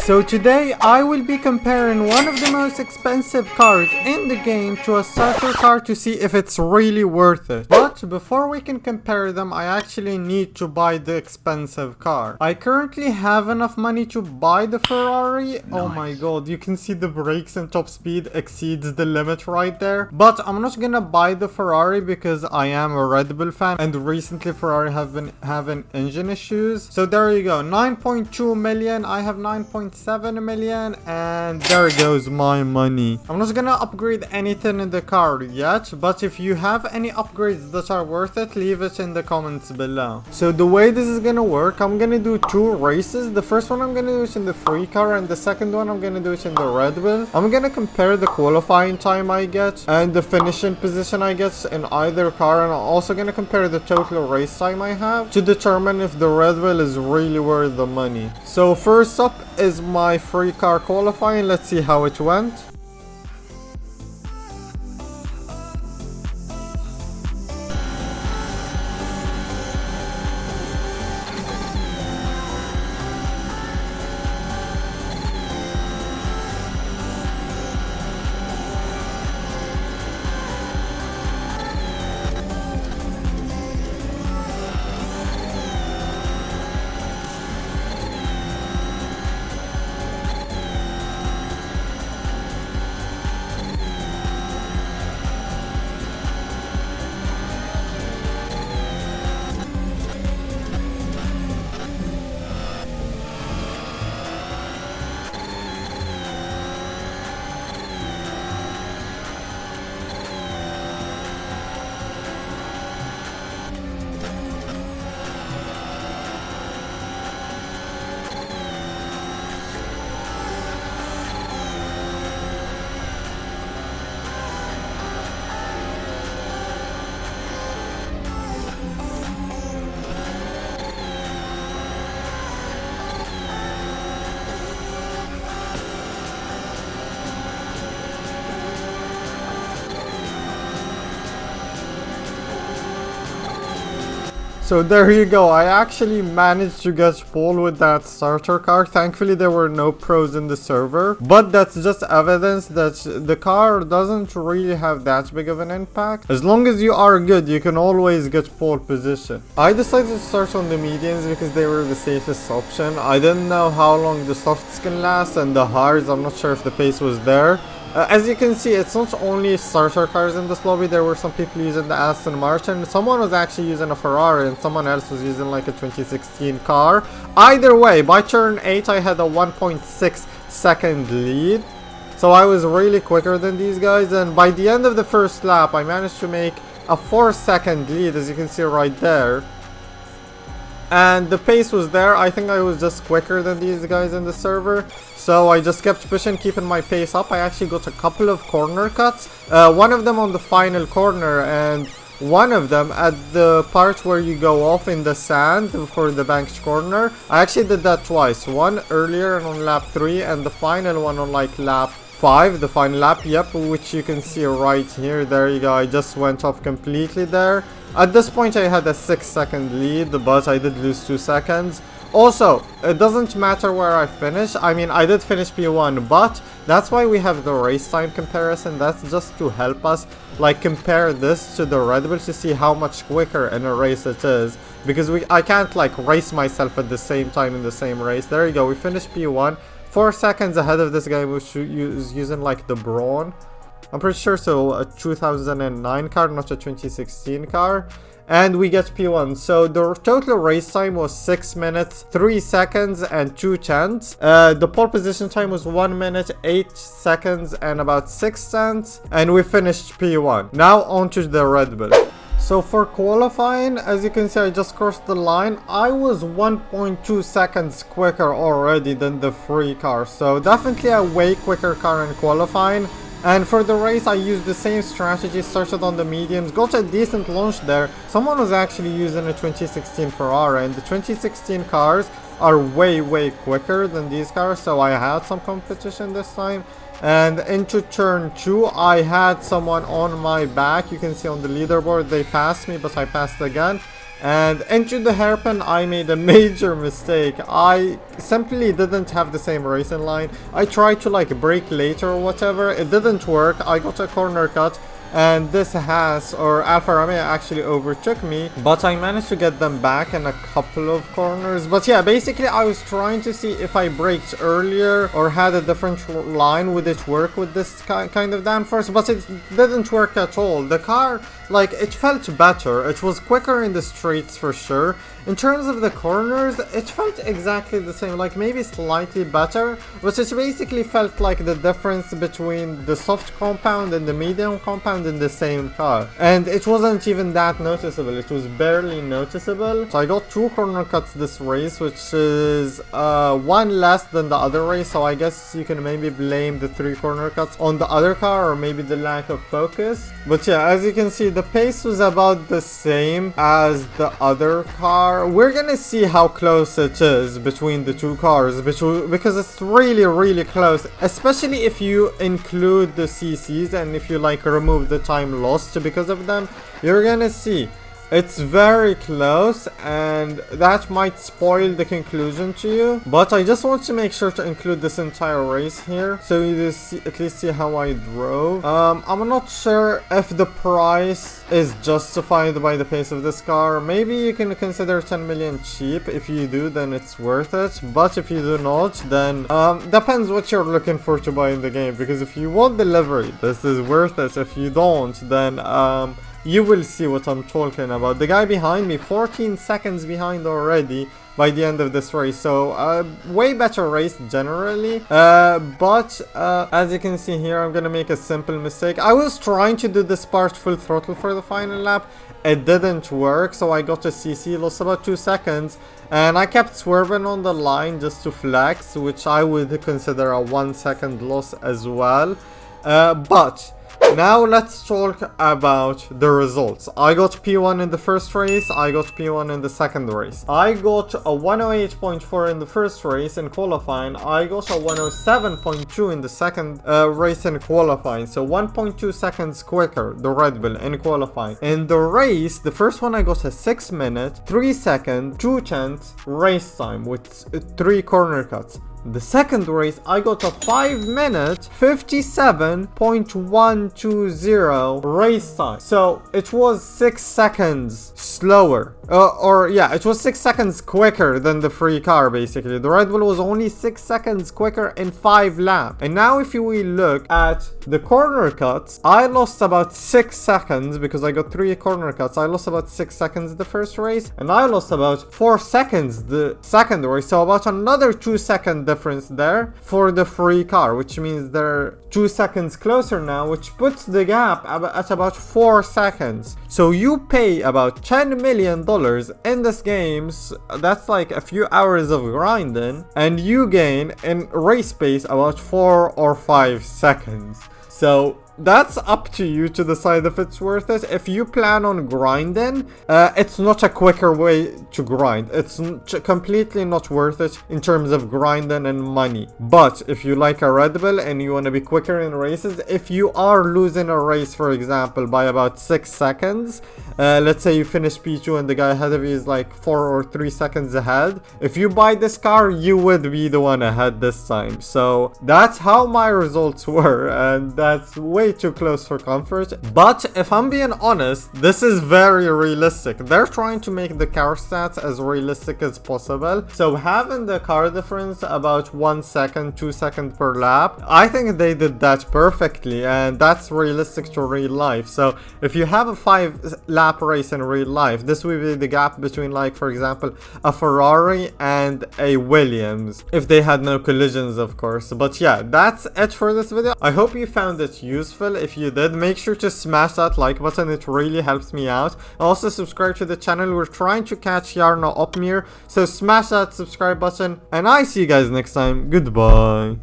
So today I will be comparing one of the most expensive cars in the game to a starter car to see if it's really worth it. But before we can compare them, I actually need to buy the expensive car. I currently have enough money to buy the Ferrari. Nice. Oh my god, you can see the brakes and top speed exceeds the limit right there. But I'm not gonna buy the Ferrari because I am a Red Bull fan and recently Ferrari have been having engine issues. So there you go, 9.2 million. I have 9.7 million and there goes my money. I'm not gonna upgrade anything in the car yet, but if you have any upgrades that are worth it, leave it in the comments below. So the way this is gonna work, I'm gonna do two races. The first one I'm gonna do it in the free car and the second one I'm gonna do it in the Red Bull. I'm gonna compare the qualifying time I get and the finishing position I get in either car, and I'm also gonna compare the total race time I have to determine if the Red Bull is really worth the money. So first up is my free car qualifying. Let's see how it went. So there you go, I actually managed to get pole with that starter car. Thankfully there were no pros in the server, but that's just evidence that the car doesn't really have that big of an impact. As long as you are good, you can always get pole position. I decided to start on the mediums because they were the safest option. I didn't know how long the softs can last, and the hards, I'm not sure if the pace was there. As you can see, it's not only starter cars in this lobby. There were some people using the Aston Martin. Someone was actually using a Ferrari and someone else was using like a 2016 car. Either way, by turn 8 I had a 1.6 second lead. So I was really quicker than these guys, and by the end of the first lap I managed to make a 4-second lead, as you can see right there. And the pace was there. I think I was just quicker than these guys in the server. So I just kept pushing, keeping my pace up. I actually got a couple of corner cuts. One of them on the final corner and one of them at the part where you go off in the sand for the banked corner. I actually did that twice. One earlier and on lap 3 and the final one on like lap 5, the final lap, yep, which you can see right here. There you go, I just went off completely there. At this point I had a 6-second lead, but I did lose 2 seconds. Also, it doesn't matter where I finish. I mean, I did finish P1, but that's why we have the race time comparison. That's just to help us like compare this to the Red Bull to see how much quicker in a race it is, because I can't like race myself at the same time in the same race. There you go, we finished P1, 4 seconds ahead of this guy which is using like the Brawn. I'm pretty sure, so a 2009 car, not a 2016 car. And we get P1. So the total race time was 6 minutes, 3 seconds and 2 tenths. The pole position time was 1 minute, 8 seconds and about 6 tenths. And we finished P1. Now on to the Red Bull. So for qualifying, as you can see, I just crossed the line. I was 1.2 seconds quicker already than the free car. So definitely a way quicker car in qualifying. And for the race I used the same strategy, started on the mediums, got a decent launch there. Someone was actually using a 2016 Ferrari, and the 2016 cars are way quicker than these cars, so I had some competition this time. And into turn 2 I had someone on my back. You can see on the leaderboard they passed me, but I passed again. And into the hairpin, I made a major mistake. I simply didn't have the same racing line. I tried to like brake later or whatever. It didn't work. I got a corner cut. And this Haas or Alfa Romeo actually overtook me, but I managed to get them back in a couple of corners. But yeah, basically I was trying to see if I braked earlier or had a different line, would it work with this kind of downforce, but it didn't work at all. The car, like, it felt better. It was quicker in the streets for sure. In terms of the corners, it felt exactly the same, like maybe slightly better, but it basically felt like the difference between the soft compound and the medium compound in the same car. And it wasn't even that noticeable, it was barely noticeable. So I got 2 corner cuts this race, which is one less than the other race, so I guess you can maybe blame the 3 corner cuts on the other car or maybe the lack of focus. But yeah, as you can see, the pace was about the same as the other car. We're gonna see how close it is between the 2 cars, because it's really close, especially if you include the CCs and if you like remove the time lost because of them. You're gonna see it's very close, and that might spoil the conclusion to you, but I just want to make sure to include this entire race here so you at least see how I drove. I'm not sure if the price is justified by the pace of this car. Maybe you can consider 10 million cheap. If you do, then it's worth it, but if you do not, then depends what you're looking for to buy in the game, because if you want the livery, this is worth it. If you don't, then you will see what I'm talking about. The guy behind me, 14 seconds behind already by the end of this race, so way better race generally, but as you can see here, I'm gonna make a simple mistake. I was trying to do this part full throttle for the final lap. It didn't work, so I got a CC, lost about 2 seconds, and I kept swerving on the line just to flex, which I would consider a 1 second loss as well. But now let's talk about the results. I got P1 in the first race, I got P1 in the second race. I got a 108.4 in the first race in qualifying, I got a 107.2 in the second race in qualifying, so 1.2 seconds quicker, the Red Bull in qualifying. In the race, the first one I got a 6 minute, 3 second, 2/10 race time with 3 corner cuts. The second race, I got a 5 minute 57.120 race time. So it was 6 seconds slower. It was 6 seconds quicker than the free car basically. The Red Bull was only 6 seconds quicker in 5 laps. And now if we look at the corner cuts, I lost about 6 seconds because I got 3 corner cuts. I lost about 6 seconds the first race, and I lost about 4 seconds the second race. So about another 2 second difference there for the free car, which means they're 2 seconds closer now, which puts the gap at about 4 seconds. So you pay about $10 million in this game, that's like a few hours of grinding, and you gain in race pace about 4 or 5 seconds. So that's up to you to decide if it's worth it. If you plan on grinding, it's not a quicker way to grind. It's completely not worth it in terms of grinding and money. But if you like a Red Bull and you want to be quicker in races, if you are losing a race, for example, by about 6 seconds, let's say you finish P2 and the guy ahead of you is like 4 or 3 seconds ahead, if you buy this car, you would be the one ahead this time. So that's how my results were, and that's way too close for comfort. But if I'm being honest, this is very realistic. They're trying to make the car stats as realistic as possible, so having the car difference about 1 second, 2 seconds per lap, I think they did that perfectly, and that's realistic to real life. So if you have a 5 lap race in real life, this will be the gap between, like, for example, a Ferrari and a Williams, if they had no collisions, of course. But yeah, that's it for this video. I hope you found it useful. If you did, make sure to smash that like button, it really helps me out. Also subscribe to the channel, we're trying to catch Yarno Opmir, so smash that subscribe button, and I see you guys next time. Goodbye.